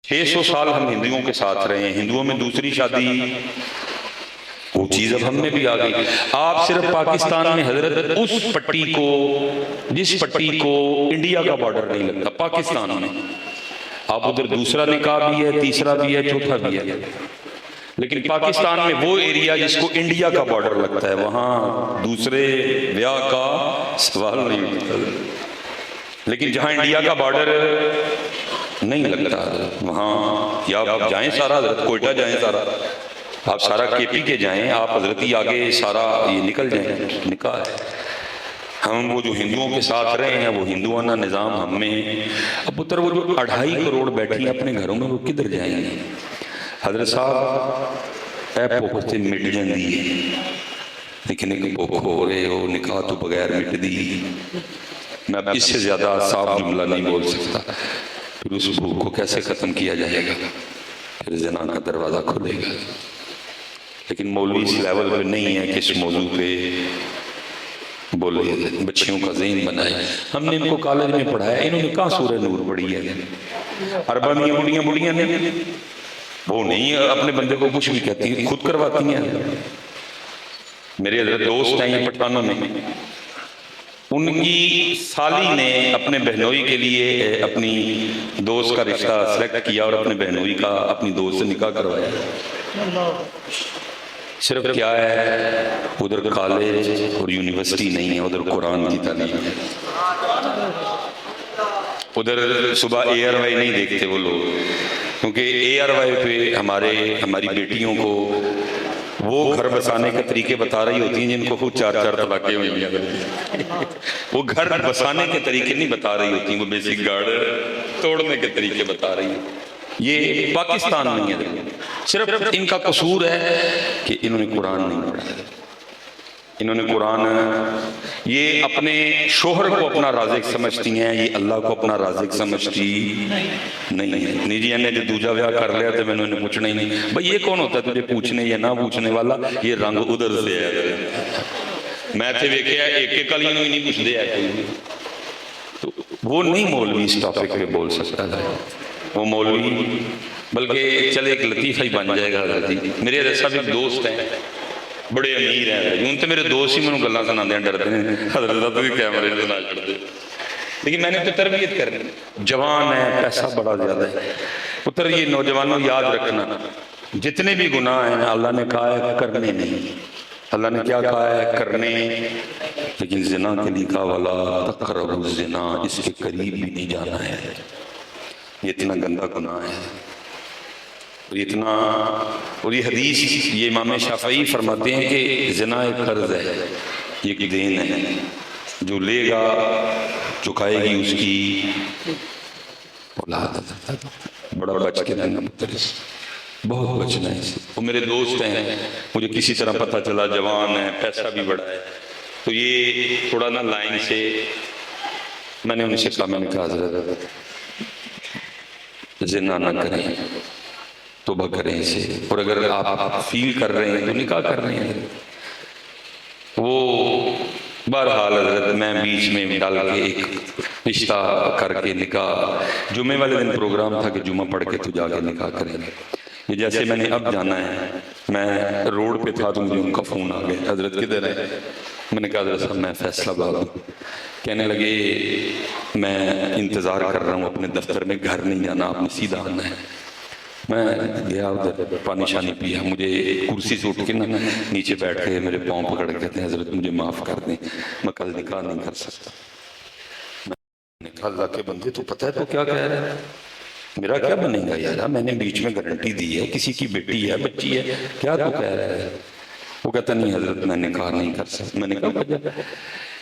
600 سال ہم ہندوؤں کے ساتھ رہے ہیں، ہندوؤں میں دوسری شادی وہ چیز اب ہم میں بھی آ گئی۔ آپ صرف پاکستان میں حضرت اس پٹی کو، جس پٹی کو انڈیا کا بارڈر نہیں لگتا پاکستان میں، آپ ادھر دوسرا نکاح بھی ہے، تیسرا بھی ہے، چوتھا بھی ہے، لیکن پاکستان میں وہ ایریا جس کو انڈیا کا بارڈر لگتا ہے وہاں دوسرے بیاہ کا سوال نہیں اٹھتا۔ لیکن جہاں انڈیا کا بارڈر نہیں لگتا وہاں یا آپ جائیں سارا، حضرت کوئٹہ جائیں سارا، آپ سارا کے پی کے جائیں، آپ حضرتی آگے سارا یہ نکل جائیں، نکاح ہے۔ ہم وہ جو ہندوؤں کے ساتھ رہے ہیں وہ ہندوانہ نظام ہم میں، اب پتر وہ جو 2.5 کروڑ بیٹھی ہیں اپنے گھروں میں وہ کدھر جائیں گے؟ حضرت صاحب اے پوکھتے مٹ جاندی ہے، لیکن ایک پوکھ ہو رہے ہو نکاح تو بغیر مٹ دی۔ میں اب اس سے زیادہ صاف جملہ نہیں بول سکتا۔ پھر اس بھوک کو کیسے ختم کیا جائے گا؟ پھر زنا کا دروازہ کھلے گا۔ لیکن مولوی اس لیول پہ نہیں ہے کہ اس موضوع پہ بولے، بچیوں کا ذہن بنائے۔ ہم نے ان کو کالج میں پڑھایا، انہوں نے کہاں سورہ نور پڑھی ہے؟ اربا میاں بڑیاں نے وہ نہیں اپنے بندے کو کچھ بھی کہتی ہیں، خود کرواتی ہیں۔ میرے حضرت دوست ہیں پٹھانوں میں، ان کی سالی نے اپنے بہنوئی کے لیے اپنی دوست کا رشتہ سلیکٹ کیا اور اپنے بہنوئی کا اپنی دوست سے نکاح کروایا۔ صرف کیا ہے، ادھر کالج اور یونیورسٹی نہیں ہے، ادھر قرآن کی تعلیم ہے۔ ادھر صبح اے آر وائی نہیں دیکھتے وہ لوگ، کیونکہ اے آر وائی پہ ہماری بیٹیوں کو وہ گھر بسانے کے طریقے بتا رہی ہوتی ہیں جن کو خود 4 طلاقیں ہوئی ہیں۔ وہ گھر بسانے کے طریقے نہیں بتا رہی ہوتی ہیں، وہ بیسک گارڈ توڑنے کے طریقے بتا رہی ہیں۔ یہ پاکستان نہیں ہے، صرف ان کا قصور ہے کہ انہوں نے قرآن نہیں پڑھا۔ انہوں نے قرآن، یہ اپنے شوہر کو اپنا رازق سمجھتی ہیں، یہ اللہ کو اپنا رازق سمجھتی نہیں ہے۔ نہیں جی انہیں جو دوجا بیاہ کر لیا تو میں نے انہیں پوچھنا ہی نہیں۔ بھئی یہ کون ہوتا ہے تجھے پوچھنے یا نہ پوچھنے والا؟ یہ رنگ ادھر سے ہے۔ میں تھے ویکھے ایک کلیوں ہی نہیں پوچھ دے ہے، تو وہ نہیں مولوی اس ٹاپک پہ بول سکتا ہے۔ وہ مولوی بلکہ چلے ایک لطیفہ ہی بن جائے گا۔ میرے حضرت صاحب ایک دوست ہیں، بڑے امیر ہیں، یوں تو میرے دوست ہی میں گلاں سنا دیں ڈرتے ہیں، حضرت تو کیمرے سے نہ چڑھ دے، لیکن میں نے تو تربیت کرنی، جوان ہے، پیسہ بڑا زیادہ ہے۔ پتر یہ نوجوانوں یاد رکھنا، جتنے بھی گناہ ہیں اللہ نے کہا ہے کرنے نہیں، اللہ نے کیا کہا ہے کرنے، لیکن زنا کے لیے کہا وَلَا تَقْرَبُوا الزِّنَا، اس کے قریب بھی نہیں جانا ہے۔ یہ اتنا گندہ گناہ ہے، اور یہ حدیث، یہ امام شافعی فرماتے ہیں کہ زنا ایک قرض ہے، یہ ایک دین ہے، جو لے گا چکائے گی اس کی اولاد۔ بڑا بچ کے رہنا پتر، بہت بچنا ہے۔ وہ میرے دوست ہیں، مجھے کسی طرح پتہ چلا جوان ہے، پیسہ بھی بڑا ہے، تو یہ تھوڑا نا لائن سے میں نے ان سے کہا، میں نے کہا حضرت زنا نہ کریں، توبہ کریں اسے، اور اگر آپ فیل کر رہے ہیں تو نکاح کر رہے ہیں۔ وہ بہرحال حضرت میں بیچ میں ڈال کے ایک رشتہ کر کے نکاح، جمعے والے دن پروگرام تھا کہ جمعہ پڑھ کے تو جا کے نکاح کریں گے۔ یہ جیسے میں نے اب جانا ہے، میں روڈ پہ تھا تو مجھے ان کا فون آ گیا، حضرت کدھر ہے؟ میں نے کہا حضرت صاحب میں فیصلہ آباد ہوں۔ کہنے لگے میں انتظار کر رہا ہوں اپنے دفتر میں، گھر نہیں جانا، آپ نے سیدھا آنا ہے۔ میں گیا ادھر، پانی شانی پیا، مجھے کرسی سے اٹھ کے نا نیچے بیٹھ کے میرے پاؤں پکڑ کے کہتے ہیں حضرت مجھے معاف کر دیں، میں کل نکاح نہیں کر سکتا۔ میں نے کہا اللہ کے بندے تو پتہ ہے تو کیا کہہ رہا ہے، میرا کیا بنے گا یار، میں نے بیچ میں گارنٹی دی ہے، کسی کی بیٹی ہے بچی ہے، کیا تو کہہ رہا ہے؟ وہ کہتا نہیں حضرت میں نکاح نہیں کر سکتا۔ میں نے کہا وجہ؟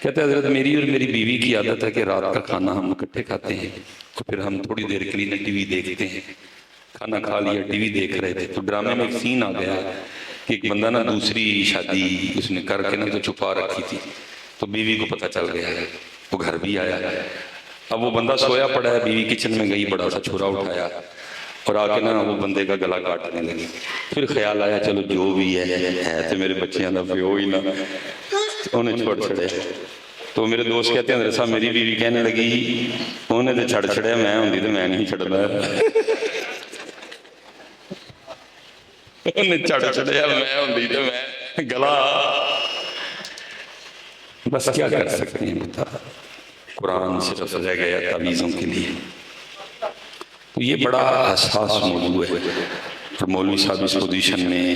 کہتے حضرت میری اور میری بیوی کی عادت ہے کہ رات کا کھانا ہم اکٹھے کھاتے ہیں، تو پھر ہم تھوڑی دیر کے لیے ٹی وی دیکھتے ہیں، کھانا کھا لیا ٹی وی دیکھ رہے تھے، تو ڈرامے میں ایک سین آ گیا کہ ایک بندہ نا دوسری شادی اس نے کر کے نا تو چھپا رکھی تھی، تو بیوی کو پتہ چل گیا، وہ گھر بھی آیا، اب وہ بندہ سویا پڑا ہے، بیوی کچن میں گئی، بڑا سا چھرا اٹھایا اور آ کے نا وہ بندے کا گلا کاٹنے لگی۔ پھر خیال آیا چلو جو بھی ہے تو میرے بچیاں دا پیو ہی نا، انہیں چھوڑ چھڑے۔ تو میرے دوست کہتے ہیں حضرت صاحب میری بیوی کہنے لگی انہیں تو چھڑ چھڑے، میں ہوں تو میں نہیں چھڑنا۔ انہیں چڑھ چڑھیا میں ہوندی تے میں گلا، بس کیا کر سکتے ہیں بتا، قرآن صرف رہ گیا تعویذوں کے لیے۔ تو یہ بڑا حساس موضوع ہے، اور مولوی صاحب اس پوزیشن میں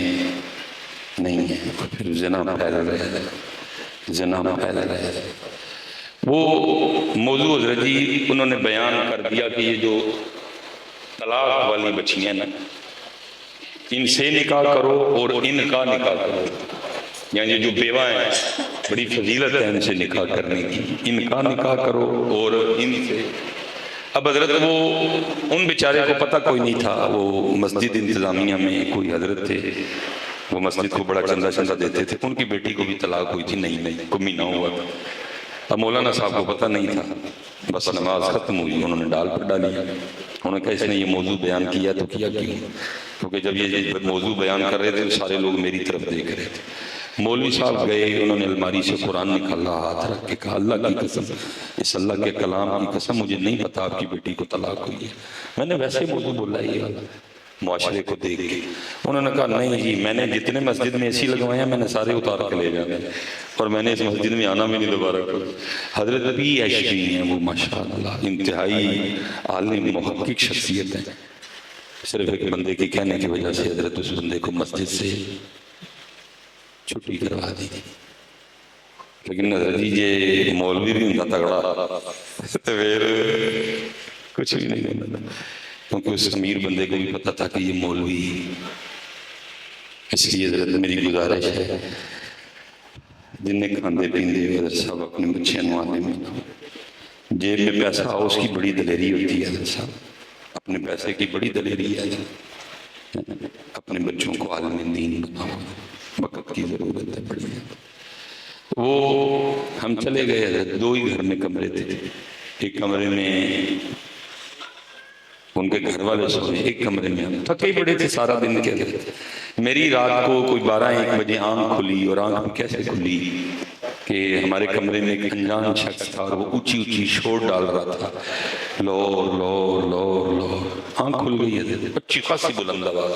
نہیں ہے، پھر زنا پھیل رہا ہے، زنا پھیل رہا ہے۔ وہ موضوع حضرت جی انہوں نے بیان کر دیا کہ یہ جو طلاق والی بچیاں نا، ان سے نکاح کرو اور ان کا نکاح کرو، یعنی جو بیوہ ہیں بڑی فضیلت ہے ان سے نکاح کرنے کی، ان کا نکاح کرو اور ان سے۔ اب حضرت وہ ان بیچارے کو پتہ کوئی نہیں تھا، وہ مسجد انتظامیہ میں کوئی حضرت تھے، وہ مسجد کو بڑا چندہ چندہ دیتے تھے، ان کی بیٹی کو بھی طلاق ہوئی تھی، نہیں کوئی مہینہ ہوا تھا۔ اب مولانا صاحب کو پتہ نہیں تھا، بس نماز ختم ہوئی انہوں نے ڈال پر ڈالی، انہوں نے کہا اس نے یہ موضوع بیان کیا تو کیا کیوں، کیونکہ جب یہ موضوع بیان کر رہے تھے تو سارے لوگ میری طرف دیکھ رہے تھے۔ مولوی صاحب گئے، انہوں نے الماری سے قرآن نکالا، ہاتھ رکھ کے کہا اللہ کی قسم، اس اللہ کے کلام کی قسم مجھے نہیں پتا آپ کی بیٹی کو طلاق ہوئی ہے۔ میں نے ویسے موضوع بولا یہ والا معاشرے کو دیکھ کے، انہوں نے کہا نہیں جی میں نے جتنے مسجد میں اے سی لگوائے ہیں میں نے سارے اتار کے لے جانے، اور میں نے اس مسجد میں آنا بھی نہیں دوبارہ کروں۔ حضرت پی ایچ ڈی ہیں وہ ماشاءاللہ، انتہائی عالم محقق شخصیت ہیں، صرف ایک بندے کے کہنے کی وجہ سے حضرت اس بندے کو مسجد سے چھٹی کروا دی، لیکن حضرت جی یہ مولوی بھی ہوں تگڑا تو پھر کچھ بھی نہیں ہوتا، کیونکہ اس امیر بندے کو بھی پتا تھا کہ یہ مولوی، اس لیے حضرت میری گزارش ہے جن نے کھاندے پیندے حضرت صاحب اپنے بچے نوانے میں، جیب میں پیسہ ہو اس کی بڑی دلیری ہوتی ہے حضرت صاحب، اپنے پیسے کی بڑی دلیری ہے، اپنے بچوں کو عالم دین بناؤ، وقت کی ضرورت ہے بڑی ہے۔ وہ ہم چلے گئے حضرت، دو ہی گھر میں کمرے تھے، ایک کمرے میں ان کے گھر والے سوئے، ایک کمرے میں ہم تھکے بڑے تھے سارا دن کے اندر۔ میری رات کو کوئی 12-1 بجے آنکھ کھلی، اور آنکھ میں کیسے کھلی کہ ہمارے کمرے میں ایک انجان شخص تھا اور وہ اونچی اونچی شور ڈال رہا تھا، لور لور لور لور، آنکھ کھل گئی ہے، اچھی خاصی بلند آواز۔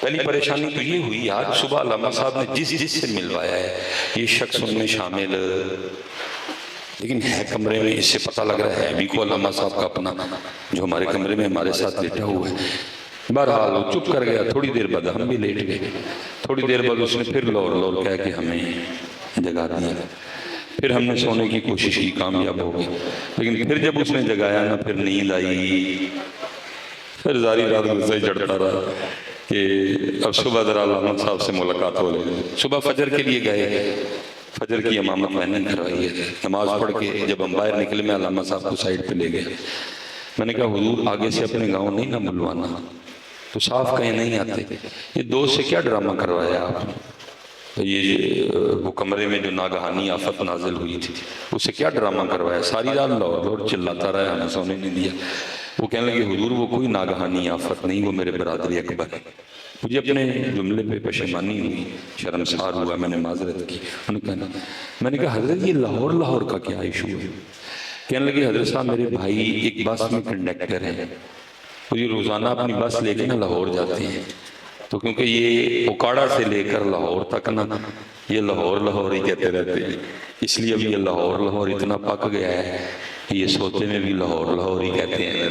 پہلی پریشانی تو یہ ہوئی آج صبح علامہ صاحب نے جس سے ملوایا ہے یہ شخص ان میں شامل، لیکن ہے کمرے میں، اس سے پتہ لگ رہا ہے بھی کو علامہ صاحب کا اپنا جو ہمارے کمرے میں ہمارے ساتھ لیٹا ہوا ہے۔ بہرحال وہ چپ کر گیا، تھوڑی دیر بعد ہم بھی لیٹ گئے، تھوڑی دیر بعد اس نے پھر لور لور کہہ کے ہمیں جگا دیا، پھر ہم نے سونے کی کوشش کی، کامیاب ہو گئی، لیکن پھر جب اس نے جگایا نا پھر نیند آئی، پھر ساری رات غصہ ہی چڑھتا رہا کہ اب صبح ذرا علامہ صاحب سے ملاقات ہو لے۔ صبح فجر کے لیے گئے، فجر کی امامت میں نے کروائی ہے، نماز پڑھ کے جب ہم باہر نکلے میں علامہ صاحب کو سائڈ پہ لے گئے، میں نے کہا حضور آگے سے اپنے گاؤں نہیں نہ بلوانا، تو صاف کہیں نہیں آتے، یہ دوست سے کیا ڈرامہ کروایا آپ؟ تو یہ وہ کمرے میں جو ناگہانی آفت نازل ہوئی تھی اسے کیا ڈرامہ کروایا، ساری رات لور لور چلاتا رہا، ہمیں سونے نہیں دیا۔ وہ کہنے لگے حضور وہ کوئی ناگہانی آفت نہیں، وہ میرے برادری اکبر ہے۔ مجھے اپنے جملے پہ پشیمانی ہوئی، شرمسار ہوا، میں نے معذرت کی، میں نے کہا حضرت یہ لاہور لاہور کا کیا ایشو ہے؟ کہنے لگے حضرت صاحب میرے بھائی ایک بس میں کنڈکٹر ہیں، وہ یہ روزانہ اپنی بس لے کے نا لاہور جاتے ہیں، تو کیونکہ یہ اوکاڑا سے لے کر لاہور تک نا یہ لاہور لاہور ہی کہتے رہتے ہیں، اس لیے اب یہ لاہور لاہور اتنا پک گیا ہے یہ سوتے میں بھی لاہور لاہور ہی کہتے ہیں۔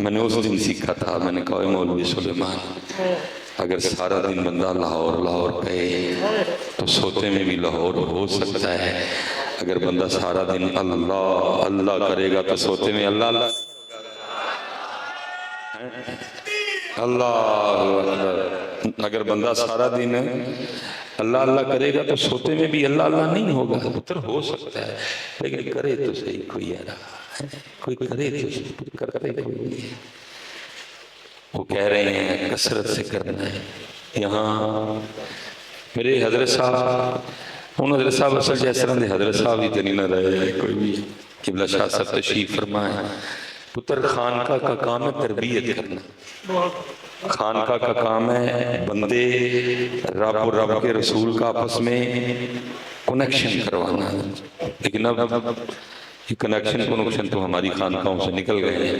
میں نے اس دن سیکھا تھا، میں نے کہا مولوی سلیمان اگر سارا دن بندہ لاہور لاہور کہے تو سوتے میں بھی لاہور ہو سکتا ہے، اگر بندہ سارا دن اللہ اللہ کرے گا تو سوتے میں اللہ اللہ اللہ، اگر بندہ سارا دن اللہ اللہ کرے گا تو سوتے میں بھی اللہ اللہ نہیں ہوگا، پتر ہو سکتا ہے لیکن کرے تو صحیح کوئی کوئی کرے تو صحیح، کرتے کوئی نہیں۔ وہ کہہ رہے ہیں کثرت سے کرنا ہے۔ یہاں میرے حضرت صاحب ان حضرت صاحب اصل جیسے رہے حضرت صاحب ہی تنی نہ رہے کوئی بھی، قبلہ شاہ صاحب تشریف فرمائے، پتر خانقاہ کا کام ہے تربیت کرنا، خانقاہ کا کام ہے بندے رب اور رب کے رسول کا آپس میں کنیکشن کروانا، لیکن اب یہ کنیکشن تو ہماری خانقاہوں سے نکل گئے ہیں،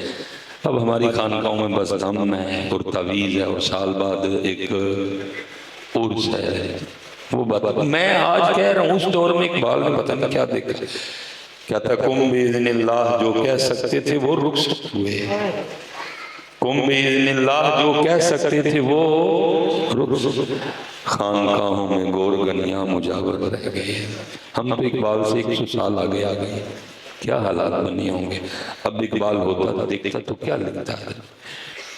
اب ہماری خانقاہوں میں بس دم ہے اور تعویذ ہے اور سال بعد ایک عرس ہے، وہ بات میں آج کہہ رہا ہوں اس دور میں اقبال نے پتہ نہیں کیا دیکھا، کیا تھا کم باذن اللہ جو کہہ سکتے تھے وہ رخصت ہوئے، کم باذن اللہ جو کہہ سکتے تھے وہ رخصت، خانقاہوں میں گورگنیاں مجاور رہ گئے۔ ہم تو اقبال سے 100 سال آگے آگئے، کیا حالات بنی ہوں گے۔ اب اقبال ہوتا دیکھتا تو کیا لکھتا ہے۔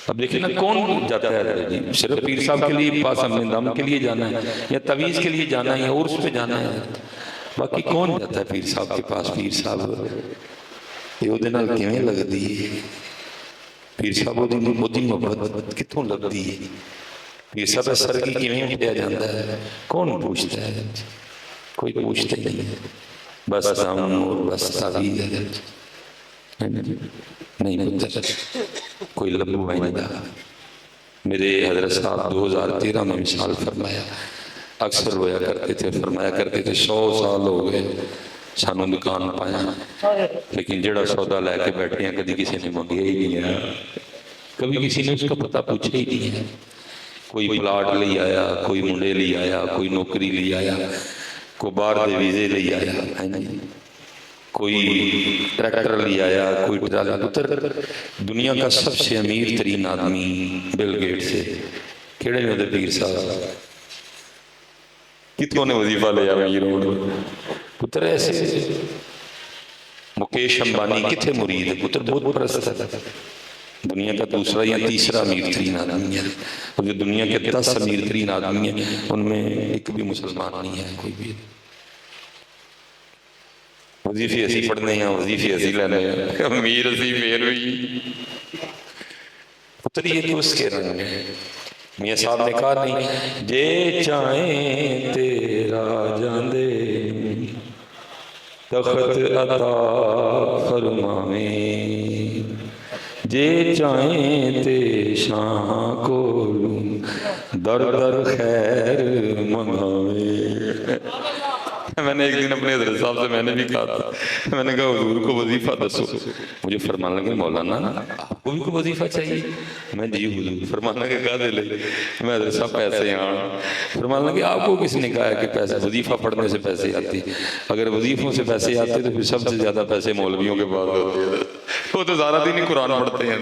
اب دیکھیں نا کون جاتا ہے جی، صرف پیر صاحب کے لیے پاس ہم نے دم کے لیے جانا ہے یا تعویذ کے لیے جانا ہے یا عرس پہ جانا ہے، باقی کون جاتا ہے پیر صاحب کے پاس؟ پیر صاحب یہ وہ دن کیویں لگ دی ہے، پیر صاحب وہ دی محبت کتوں لگ دی ہے، پیر صاحب سر کی کیویں اٹھیا جاتا ہے، کون پوچھتا ہے؟ کوئی پوچھتا ہی نہیں ہے، بس دم اور بس تعویذ ہے نہیں پتر کوئی لبو ہے نہیں۔ میرے حضرت صاحب 2013 میں مثال فرمایا، اکثر رویا کرتے تھے، فرمایا کرتے تھے 100 سال ہو گئے سانوں دکان پایا، لیکن جڑا سودا لے کے بیٹھے ہیں کبھی کسی نے منگیا ہی نہیں ہے، کبھی کسی نے اس کا پتہ پوچھا ہی نہیں ہے۔ کوئی پلاٹ لے آیا، کوئی منڈے لے آیا، کوئی نوکری لے آیا، کوئی باہر دے ویزے لے آیا، کوئی ٹریکٹر لے آیا، کوئی ٹرالی۔ پتر دنیا کا سب سے امیر ترین آدمی بل گیٹ سے کیڑے نے دے پیر صاحب کتوں نے وظیفہ لیا امیر ہونے، پتر ایسے مکیش امبانی کتھے مرید ہے، پتر بہت پرست ہے، دنیا کا دوسرا یا تیسرا امیر ترین آدمی ہے، اور جو دنیا کے 10 امیر ترین آدمی ہیں ان میں ایک بھی مسلمان نہیں ہے، کوئی بھی۔ وظیفے اسی پڑھنے ہیں، وظیفے اسی لینے ہیں، امیر اسی میر ہوئی۔ پتر یہ تو اس کے رنگ ہے۔ میاں صاحب نے کہا نہیں جے چاہیں تیرا جاندے تخت عطا فرمائیں، جے چاہیں تے شاہ کو در در خیر منگائیں۔ میں نے ایک دن اپنے حضرت صاحب سے میں نے بھی کہا تھا، میں نے کہا حضور کو وظیفہ دسو، مجھے فرمانے لگے مولانا آپ کو بھی کوئی وظیفہ چاہیے؟ میں جی حضور۔ فرمانے لگے کہا دے لے، میں حضرت صاحب پیسے آن۔ فرمانے لگے آپ کو کس نے کہا ہے کہ پیسے وظیفہ پڑھنے سے پیسے آتے؟ اگر وظیفوں سے پیسے آتے تو پھر سب سے زیادہ پیسے مولویوں کے پاس ہوتے ہیں، وہ تو سارا دن ہی قرآن پڑھتے ہیں۔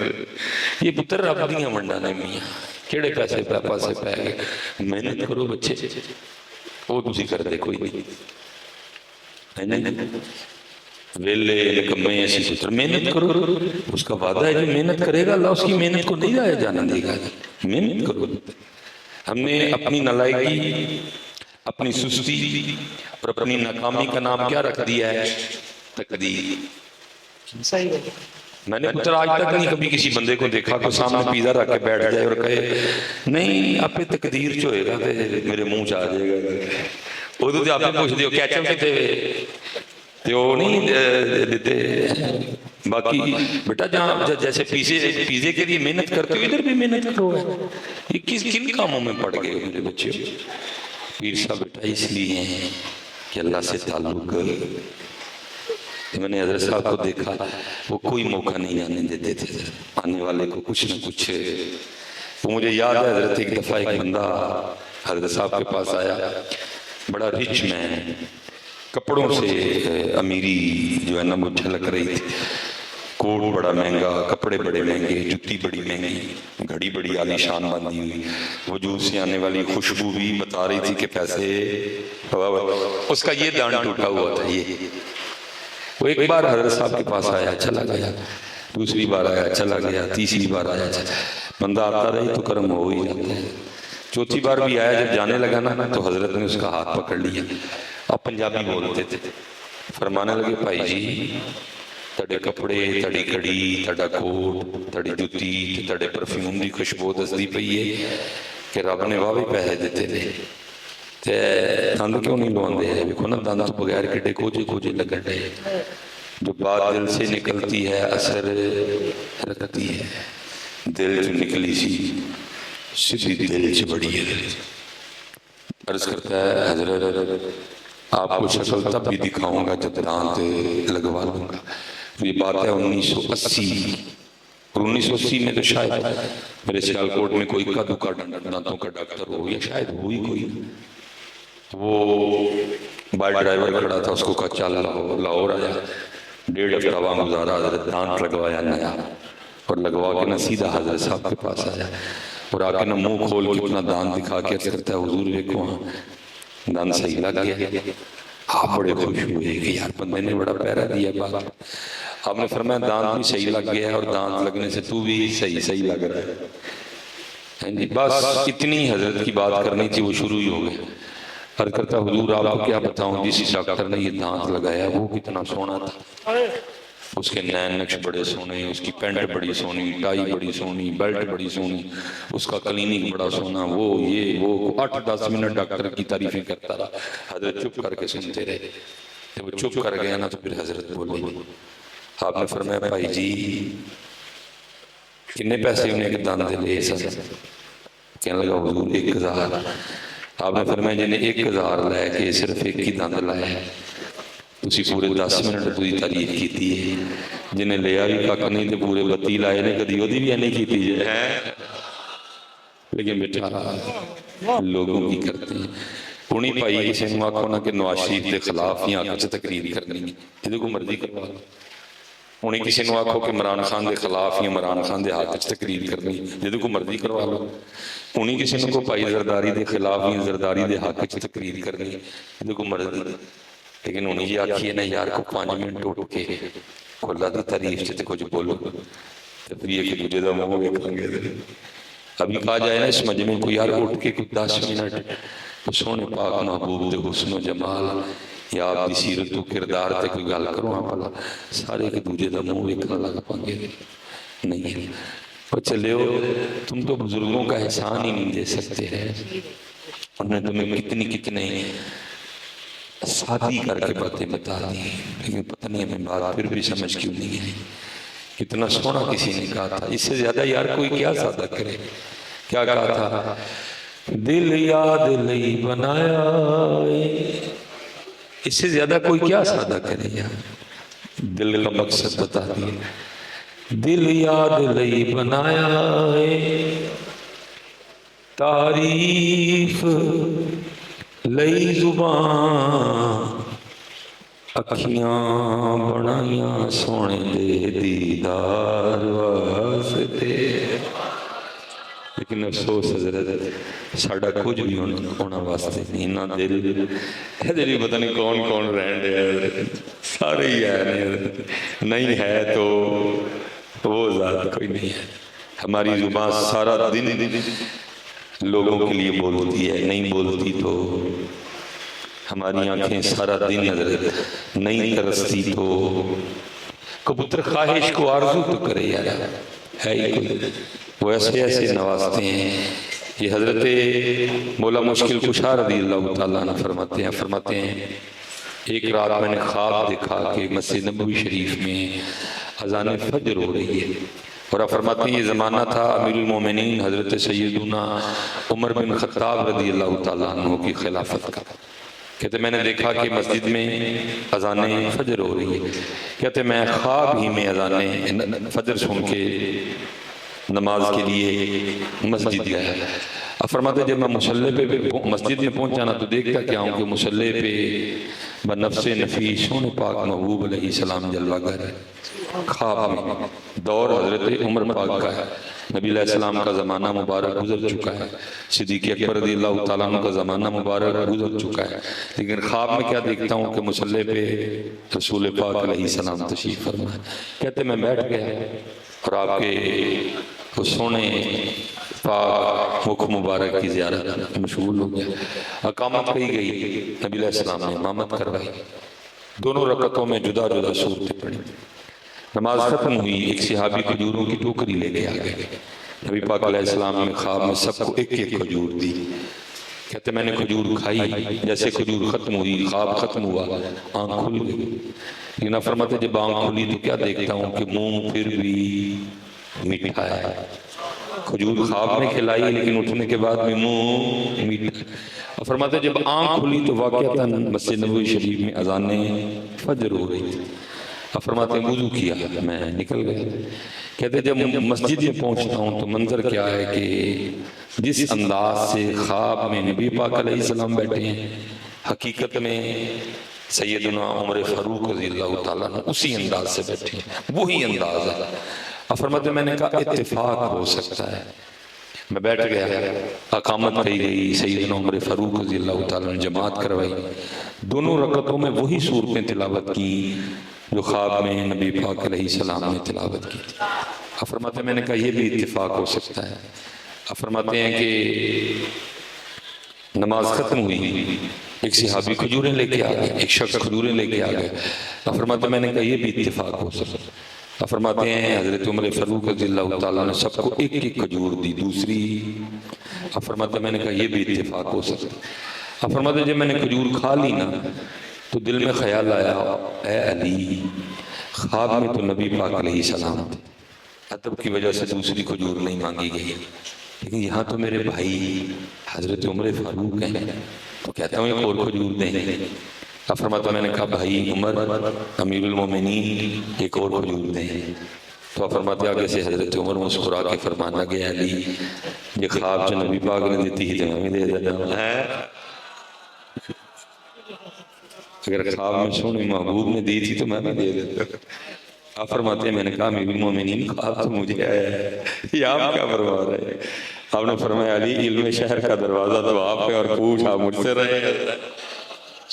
یہ پتر رب دیاں منڈا نے میاں کیڑے پیسے پاسے پہ گئے، محنت کرو بچے، وہ تسی کر دے کوئی نہیں ویلے نکمے ایسی پتر، محنت کرو، اس کا وعدہ ہے جو محنت کرے گا اللہ اس کی محنت کو نہیں ضائع جانا دے گا، محنت کرو۔ ہم نے اپنی نالائکی، اپنی سستی اور اپنی ناکامی کا نام کیا رکھ دیا ہے؟ تقدیر۔ میں نے پتر آج تک نہیں کبھی کسی بندے کو دیکھا کہ سامنے پیزا رکھ کے بیٹھ جائے اور کہے نہیں آپ پہ تقدیر جو ہوئے گا میرے منہ چاہ جائے گا، وہ تو آپ نے پوچھ دیو کیچپ سے تے وہ نہیں دیتے۔ باقی بیٹا جہاں جیسے پیزے کے لیے محنت کرتے ہو ادھر بھی محنت کرو۔ یہ کن کاموں میں پڑ گئے میرے بچے؟ پیر صاحب بیٹا اس لیے ہیں کہ اللہ سے تعلق۔ میں نے حضرت صاحب کو دیکھا وہ کوئی موقع نہیں آنے دیتے تھے آنے والے کو کچھ نہ کچھ۔ تو مجھے یاد ہے حضرت ایک دفعہ ایک بندہ حضرت صاحب کے پاس آیا، بڑا رچ مین، کپڑوں سے امیری جو ہے نا وہ جھلک رہی تھی، کوٹ بڑا مہنگا، کپڑے بڑے مہنگے، جتی بڑی مہنگی، گھڑی بڑی عالی شان باندھی ہوئی، وجود سے آنے والی خوشبو بھی بتا رہی تھی کہ پیسے، اس کا یہ دان ٹوٹا ہوا تھا۔ یہ وہ ایک بار حضرت صاحب کے پاس آیا چلا گیا، دوسری بار آیا چلا گیا، تیسری بار آیا چلا، بندہ آتا رہی تو کرم ہو ہی جاتا ہے۔ چوتھی بار بھی آیا، جب جانے لگا نا تو حضرت نے اس کا ہاتھ پکڑ لیا، اب پنجابی بولتے تھے، فرمانے لگے بھائی جی تڑے کپڑے، تڑی کڑی، تڑا کوٹ، تڑی جتی، تڑے پرفیوم دی خوشبو دستی پئی ہے کہ رب نے واہ بھی پیسے دیتے تھے تے دند کیوں نہیں لواندے ہیں؟ دیکھو نا دند تو بغیر کٹے کوجے لگن رہے، جو بات دل سے نکلتی ہے اثر رکھتی ہے، دل جو نکلی سی سیدھی دل سے بڑی ہے۔ عرض کرتا ہے حضرت آپ کو شکل تب بھی دکھاؤں گا جب دانت لگوا لوں گا۔ یہ بات ہے 1980 اور 1980 میں تو شاید میرے سیالکوٹ میں کوئی کا دکا دانتوں کا ڈاکٹر ہو یا شاید ہو ہی کوئی، وہ بائک ڈرائیور کھڑا تھا، اس کو کہا چل لاہور آیا، 1.5 ہفتہ وہاں گزارا، حضرت دانت لگوایا نیا، اور لگوا کے نہ سیدھا حضرت صاحب کے پاس آیا اور آ کے نہ منہ کھول کے اپنا دانت دکھا کے عرض کرتا ہے حضور دیکھو ہاں دانت صحیح لگ گیا۔ آپ بڑے خوش ہوئے کہ یار بندے نے بڑا پیرا دیا بات۔ آپ نے فرمایا دانت بھی صحیح لگ گیا ہے اور دانت لگنے سے تو بھی صحیح لگ رہا ہے۔ بس اتنی حضرت کی بات کرنی تھی، وہ شروع ہی ہو گئے۔ عرض کرتا حضور آپ کو کیا بتاؤں، جس ڈاکٹر نے یہ دانت لگایا وہ کتنا سونا تھا، اس کے نین نقش بڑے سونے، اس کی پینٹ بڑی سونی، ٹائی بڑی سونی، بیلٹ بڑی سونی، اس کا کلینک بڑا سونا، وہ یہ وہ 8-10 منٹ ڈاکٹر کی تعریفیں کرتا رہا۔ حضرت چپ کر کے سنتے رہے۔ جب وہ چپ کر گیا نا تو پھر حضرت بولے، آپ نے فرمایا بھائی جی کتنے پیسے انہیں کے داندے لے سن؟ کہنے لگا حضور 1000۔ آپ نے فرمایا جنہیں 1000 لائے کہ صرف ایک ہی داند لائے ہیں، اسی پورے 10 منٹ پوری تعریف کیتی ہے، جنہیں لیا بھی کک نہیں تو پورے 32 لائے نے کدی وہ بھی نہیں کیتی ہے، لیکن بیٹھا لوگوں کی کرتے ہیں۔ انہیں پائی کسی نے آکھو نہ کہ نواز شریف کے خلاف یا آکھ سے تقریر کرنی ہے، جدو کو مرضی کروا لو۔ انہیں کسی نے آکھو کہ عمران خان کے خلاف یا عمران خان دے ہاتھ سے تقریر کرنی ہے، جدو کو مرضی کروا لو۔ انہیں کسی نے کو پائی زرداری دے خلاف یا زرداری دے حق سے تقریر کرنی ہے، جدو کو مرضی۔ لیکن انہیں یہ آکھی ہے نا یار کو 5 منٹ اٹھ کے اللہ دی تعریف سے کچھ بولو تو پھر یہ کہ مجھے دا موہ بیکھیں گے۔ ابھی کہا جائے نا اس مجمع کو یار اٹھ کے کچھ 10 منٹ سونے پاک محبوب دے حسن و جمال یا آپ دی سیرت و کردار تے کوئی گل کرو آپ سارے کے دوجہ دا موہ بیکھیں لگا پانگے نہیں۔ اور چلے ہو تم تو بزرگوں کا احسان ہی نہیں دے سکتے ہیں، انہوں نے تمہیں کتنے سادی کر کے باتیں بتا دی، لیکن پتہ نہیں ہمیں بات پھر بھی سمجھ کیوں نہیں ہے۔ کتنا سونا کسی نے کہا تھا، اس سے زیادہ یار کوئی کیا سادہ کرے۔ کیا کہا تھا، دل یاد لئی بنایا، اس سے زیادہ کوئی کیا سادہ کرے یار، دل کا مقصد بتا دیا۔ دل یاد لئی بنایا تعریف لئی زبان، اکھیاں بنائیاں سونے دے دیدار واسطے۔ لیکن افسوس حضرت ساڑھا کچھ بھی ہونا واسطے نہیں، نہ دل دلی پتہ نہیں کون رہن دے، سارے ہی ہے نہیں ہے تو وہ ذات کوئی نہیں ہے۔ ہماری زبان سارا دن لوگوں کے لیے بولتی ہے، نہیں بولتی تو ہماری آنکھیں سارا دن حضرت نہیں ترستی تو کبوتر خواہش کو آرزو تو کرے یار ہے ہی کوئی، وہ ایسے نوازتے ہیں۔ یہ حضرت مولا مشکل کشا رضی اللہ تعالیٰ عنہ فرماتے ہیں ایک رات میں نے خواب دیکھا کہ مسجد نبوی شریف میں اذان فجر ہو رہی ہے، اور آپ فرماتے ہیں یہ زمانہ تھا امیر المومنین حضرت سیدنا عمر بن خطاب رضی اللہ تعالیٰ عنہ کی خلافت کا۔ کہتے میں نے دیکھا کہ مسجد میں اذان فجر ہو رہی ہے، کہتے میں خواب ہی میں اذان فجر سن کے نماز کے لیے مسجد گیا۔ اب فرماتے جب میں مصلی پہ مسجد میں پہنچا نا تو دیکھتا کیا ہوں کہ مصلی پہ بنفس نفیس سونے پاک محبوب علیہ السلام جلوہ گر ہے۔ خواب میں دور حضرت عمر پاک کا ہے، نبی علیہ السلام کا زمانہ مبارک گزر چکا ہے، صدیق اکبر رضی اللہ تعالیٰ عنہ کا زمانہ مبارک گزر چکا ہے، لیکن خواب میں کیا دیکھتا ہوں کہ مصلی پہ رسول پاک علیہ السلام تشریف فرما ہے۔ کہتے میں بیٹھ گیا اور آپ کے سونے پاک مکھ مبارک کی زیارت مشغول ہو گیا۔ اقامت کہی گئی، نبی علیہ السلام نے امامت کروائی، دونوں رکعتوں میں جدا جدا صورتیں پڑھی۔ نماز ختم ہوئی، ایک صحابی کھجوروں کی ٹوکری لے کے آ گئے، نبی پاک علیہ السلام نے خواب میں سب کو ایک ایک کھجور دی۔ کہتے میں نے کھجور کھائی، جیسے کھجور ختم ہوئی خواب ختم ہوا، آنکھ کھل گئی۔ لیکن فرماتے جب آنکھ کھلی تو کیا دیکھتا ہوں کہ منہ پھر بھی میٹھا ہے۔ کھجور خواب میں کھلائی لیکن اٹھنے کے بعد میں منہ میٹھا۔ فرماتے جب آنکھ کھلی تو واقعتاً مسجد نبوی شریف میں اذان فجر ہو رہی تھی۔ اب فرماتے ہیں وضو کیا، میں نکل گیا۔ کہتے جب مسجد میں پہنچتا ہوں تو منظر کیا ہے کہ جس انداز سے خواب میں نبی پاک علیہ السلام بیٹھے ہیں، حقیقت میں سیدنا عمر فاروق رضی اللہ تعالیٰ عنہ اسی انداز سے بیٹھے ہیں، وہی انداز ہے۔ اب فرماتے ہیں میں نے کہا اتفاق ہو سکتا ہے۔ میں بیٹھ گیا، اقامت کہی گئی، سیدنا عمر فاروق رضی اللہ تعالیٰ نے جماعت کروائی، دونوں رکعتوں میں وہی صورتیں تلاوت کی جو خواب میں نبی پاک علیہ السلام نے تلاوت کی تھی۔ اب فرماتے ہیں میں نے کہا یہ بھی اتفاق ہو سکتا ہے۔ اب فرماتے ہیں کہ نماز ختم ہوئی، ایک صحابی کھجوریں لے کے آ گئے، ایک شخص کھجوریں لے کے آ گئے۔ اب فرماتے ہیں میں نے کہا یہ بھی اتفاق ہو سکتا ہے۔ اب فرماتے ہیں حضرت عمر فاروق رضی اللہ تعالیٰ نے سب کو ایک ایک کھجور دی، دوسری۔ اب فرماتے ہیں میں نے کہا یہ بھی اتفاق ہو سکتا ہے۔ اب فرماتے ہیں جب میں نے کھجور کھا لی نا تو دل میں خیال آیا، اے علی، خواب میں تو نبی پاک علیہ السلام تھے، ادب کی وجہ سے دوسری کھجور نہیں مانگی گئی، لیکن یہاں تو میرے بھائی حضرت عمر فاروق ہیں، تو کہتا ہوں ایک اور کھجور دیں۔ اب فرماتا میں نے کہا بھائی عمر امیر المومنین ایک اور کھجور دیں۔ تو فرماتے آگے سے حضرت عمر مسکرا کے فرمانا گیا علی یہ خواب جو نبی پاک نے دیتی ہی تو میں بھی دے دیتا ہوں، اگر خواب میں سونے محبوب نے دی تھی تو میں بھی دے دیتا ہوں۔ آپ فرماتے ہیں میں نے کہا امیر المومنین خواب تو مجھے آیا ہے، یہ آپ کیا فرما رہے ہیں؟ آپ نے فرمایا علی علم شہر کا دروازہ تو آپ ہے اور پوچھ آپ مجھ سے رہے ہیں۔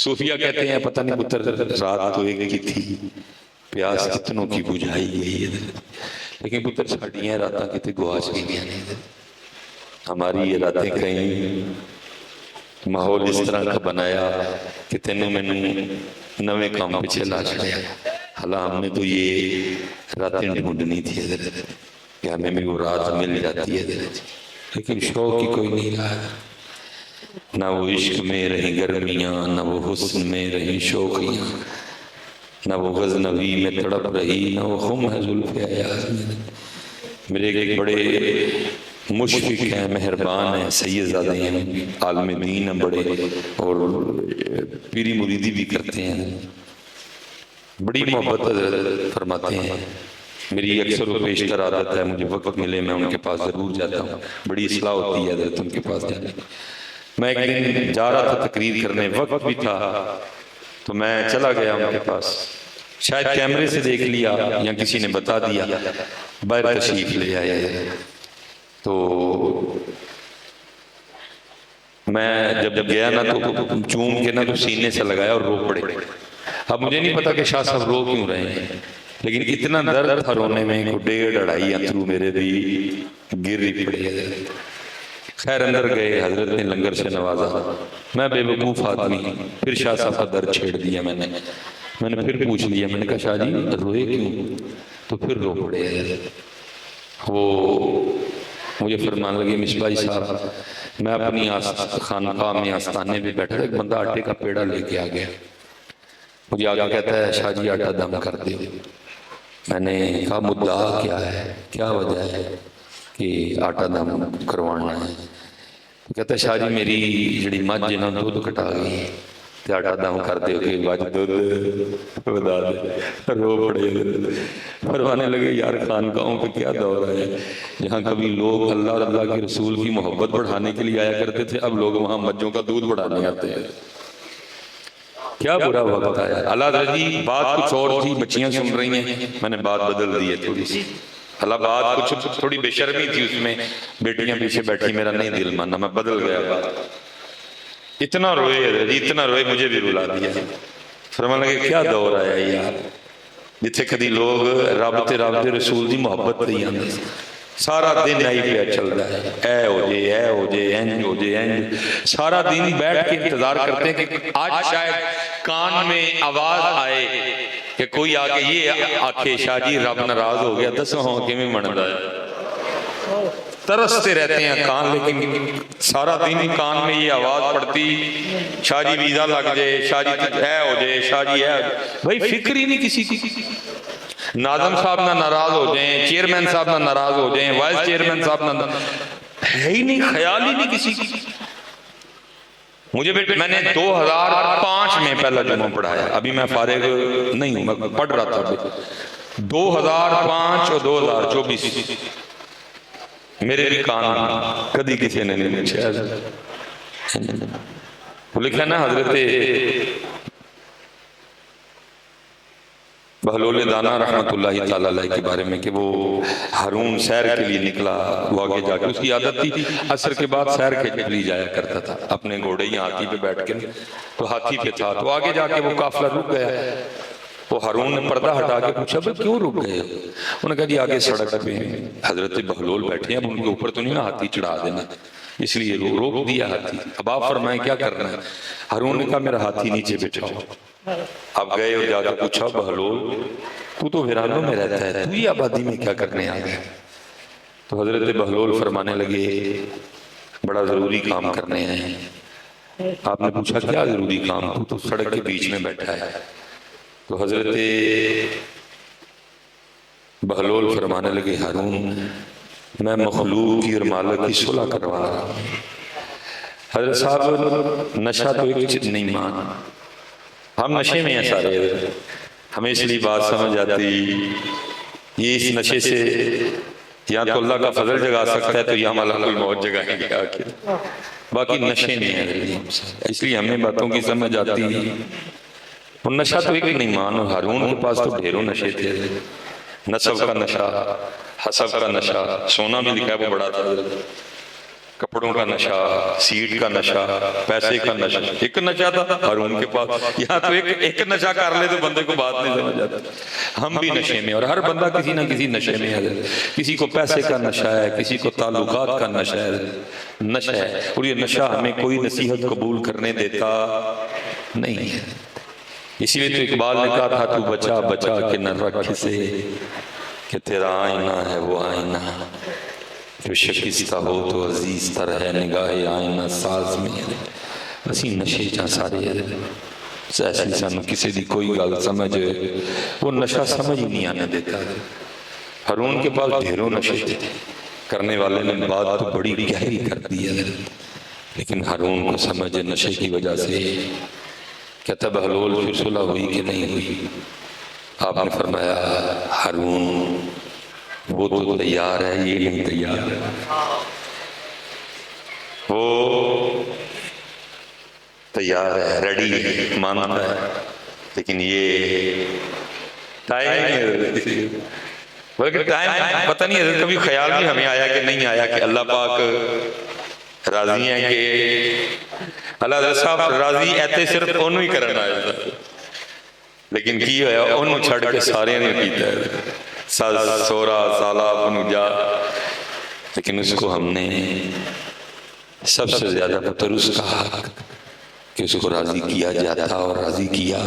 صوفیہ کہتے ہیں پتہ نہیں پتر رات تو ایک کی تھی، پیاس کتنوں کی بجھائی گئی ہے، لیکن پتر ساڑیاں راتاں کتے گواچ گئی ہیں۔ ہماری یہ راتیں کہیں ماحول اس طرح کا بنایا کہ تینوں میں نوے کام پیچھے لا چھڑیا، حالا ہم نے تو یہ راتیں ڈھونڈنی تھی کہ ہمیں بھی وہ رات مل جاتی ہے، لیکن شوق کی کوئی نہیں رہا، نہ وہ عشق میں رہیں گرمیاں، نہ وہ حسن میں رہیں شوقیاں، نہ وہ غزنوی میں تڑپ رہی، نہ وہ خم ہے زلف ایاز میں۔ میرے ایک بڑے مشفق ہیں، مہربان ہیں، سید زادے ہیں، عالم دین ہیں بڑے، اور پیری مریدی بھی کرتے ہیں، بڑی محبت حضرت فرماتے ہیں۔ میری اکثر و بیشتر عادت ہے مجھے وقت ملے میں ان کے پاس ضرور جاتا ہوں، بڑی اصلاح ہوتی ہے حضرت ان کے پاس جانے کی۔ میں ایک دن جا رہا تھا تقریر کرنے، وقت بھی تھا تو میں چلا گیا ان کے پاس، شاید کیمرے سے دیکھ لیا یا کسی نے بتا دیا، باہر تشریف لے آئے۔ تو میں جب گیا نا تو چوم کے نا تو سینے سے لگایا اور رو پڑے۔ اب مجھے نہیں پتا کہ شاہ صاحب رو کیوں رہے ہیں، لیکن اتنا درد تھا رونے میں کہ 1.5-2.5 انترو میرے بھی گر ہی پڑے۔ خیر اندر گئے، حضرت نے لنگر سے نوازا، میں بے وقوف آدمی، پھر شاہ صاحب کا درد چھیڑ دیا میں نے پھر پوچھ لیا، میں نے کہا شاہ جی روئے کیوں؟ تو پھر رو پڑے۔ وہ مجھے فرمان لگے مصباحی صاحب میں اپنی خانقاہ میں آستانے پہ بیٹھا تھا، ایک بندہ آٹے کا پیڑا لے کے آ گیا، مجھے آگے کہتا ہے شاہ جی آٹا دم کر دے۔ میں نے کہا مدعا کیا ہے، کیا وجہ ہے کہ آٹا دم کروانا ہے؟ کہتا ہے شاہ جی میری جڑی مجھ جنہوں دودھ کٹا گئی تے آٹا دم کر دے کہ واج دودھ بدا دے، رو پڑے۔ فرمانے لگے یار خانقاہوں پہ کیا دور ہے جہاں کبھی لوگ اللہ اور اللہ کے رسول کی محبت بڑھانے کے لیے آیا کرتے تھے، اب لوگ وہاں مجھوں کا دودھ بڑھانے آتے ہیں۔ کیا برا وقت آیا۔ اللہ رضی بات کچھ اور تھی، بچیاں سن رہی ہیں، میں نے بات بدل دی ہے تھوڑی سی۔ اللہ بات کچھ تھوڑی بے شرمی تھی اس میں، بیٹیاں پیچھے بیٹھی، میرا نہیں دل مانا، میں بدل گیا بات۔ اتنا روئے اتنا روئے مجھے بھی رلا دیا۔ فرمان لگے کیا دور آیا یار جتھے کدی لوگ رب تے رسول دی محبت تے آندے، سارا دن آئی پہ چل رہا ہے، اے ہو جے اے ہو جے اینج ہو جے اینج، سارا دن بیٹھ کے انتظار کرتے ہیں کہ آج شاید کان میں آواز آئے کہ کوئی آگے یہ آکھے شاہ جی رب ناراض ہو گیا، دسو ہوں کہ میں منڈا ہے۔ ترستے رہتے ہیں کان، لیکن سارا دن کان میں یہ آواز پڑتی شاہ جی ویزا لگ جائے، شاہ جی اے ہو جائے، شاہ جی اے ہو جائے، بھائی فکر ہی نہیں کسی کی۔ ناظم صاحب نہ ناراض ہو جائیں، چیئرمین صاحب نہ ناراض ہو جائیں، وائس چیئرمین صاحب نہ، ہے ہی نہیں، خیال ہی نہیں کسی کی۔ مجھے میں نے 2005 میں پہلا جمعہ پڑھایا، ابھی میں فارغ نہیں ہوں، میں پڑھ رہا تھا ابھی 2005 اور 2024 میرے بھی کان کدی کسی نے نہیں پوچھا۔ لکھا نا حضرت بہلول دانا رحمت اللہ تعالیٰ علیہ کے بارے میں کہ وہ ہارون سیر کے لیے نکلا، وہ آگے جا کے اس کی عادت تھی عصر کے بعد سیر کے لیے جایا کرتا تھا اپنے گھوڑے یا ہاتھی پہ بیٹھ کے، تو ہاتھی پہ تھا، تو آگے جا کے وہ قافلہ رک گیا، وہ ہارون نے پردہ ہٹا کے پوچھا بھئی کیوں رک گئے؟ انہوں نے کہا جی آگے سڑک پہ حضرت بہلول بیٹھے ہیں، اب ان کے اوپر تو نہیں نا ہاتھی چڑھا دینا، اس لیے روک دیا ہاتھی۔ اب آپ فرمائیں کیا کرنا ہے؟ ہارون نے کہا میرا ہاتھی نیچے بٹھاؤ۔ اب گئے اور جا کے پوچھا بہلول تو تو ویرانوں میں رہتا ہے، تو یہ آبادی میں کیا کرنے آ گیا؟ تو حضرت بہلول فرمانے لگے بڑا ضروری کام کرنے ہیں۔ آپ نے پوچھا کیا ضروری کام؟ تو سڑک کے بیچ میں بیٹھا ہے۔ تو حضرت بہلول فرمانے لگے ہارون میں مخلوق کی اور مالک کی صلح کروا رہا ہوں۔ حضرت صاحب نشہ تو ایک چیز نہیں مان، ہم نشے میں ہیں سارے، ہمیں اس لیے بات سمجھ آتی یہ اس نشے سے یا تو اللہ کا فضل جگا سکتا ہے تو یا ملک الموت جگائیں گے آخر، باقی نشے میں ہیں، اس لیے ہمیں باتوں کی سمجھ آتی ہے۔ اور نشہ تو ایک نہیں مان، ہارون کے پاس تو ڈھیروں نشے تھے، نسب کا نشہ، حسب کا نشہ، سونا بھی لکھا ہے وہ بڑا تھا، کپڑوں کا نشہ، سیٹ کا نشہ، پیسے کا نشہ، ایک نشہ تھا ہارون کے پاس۔ یہاں تو ایک نشہ کر لے تو بندے کو بات نہیں سمجھ آتا۔ ہم بھی نشے میں، اور ہر بندہ کسی نہ کسی نشے میں ہے، کسی کو پیسے کا نشہ ہے، کسی کو تعلقات کا نشہ ہے، اور یہ نشہ ہمیں کوئی نصیحت قبول کرنے دیتا نہیں ہے۔ اسی لیے تو اقبال نے کہا تھا تو بچا بچا کہ نہ رکھ سے، کہ تیرا آئینہ ہے وہ آئینہ جو شکستہ ہو تو عزیز تر ہے نگاہ آئینہ ساز میں۔ اسی نشے چاہ سارے ایسی سانو کسی دی کوئی گل سمجھ وہ نشہ سمجھ ہی نہیں آنے دیتا۔ ہارون کے پاس ڈھیروں نشے تھے، کرنے والے نے بات تو بڑی گہری کر دی ہے، لیکن ہارون کو سمجھ نشے کی وجہ سے۔ کہتا بہلول پھر صلح ہوئی کہ نہیں ہوئی؟ آپ نے فرمایا ہارون وہ تو تیار ہے، یہ نہیں تیار ہے، وہ تیار ہے، ریڈی ہے، مانتا ہے، لیکن یہ ٹائم بلکہ ٹائم پتہ نہیں ہے، کبھی خیال بھی ہمیں آیا کہ نہیں آیا کہ اللہ پاک راضی ہیں کہ اللہ حضرت صاحب راضی ایتے صرف انہوں ہی کرنا آیا تھا، لیکن کی ہویا انہوں چھڑ کے سارے نے کیتا ہے، ساز سورا سالاب انہوں جا، لیکن اس کو ہم نے سب سے زیادہ پتر اس کا حق کہ اس کو راضی کیا جاتا اور راضی کیا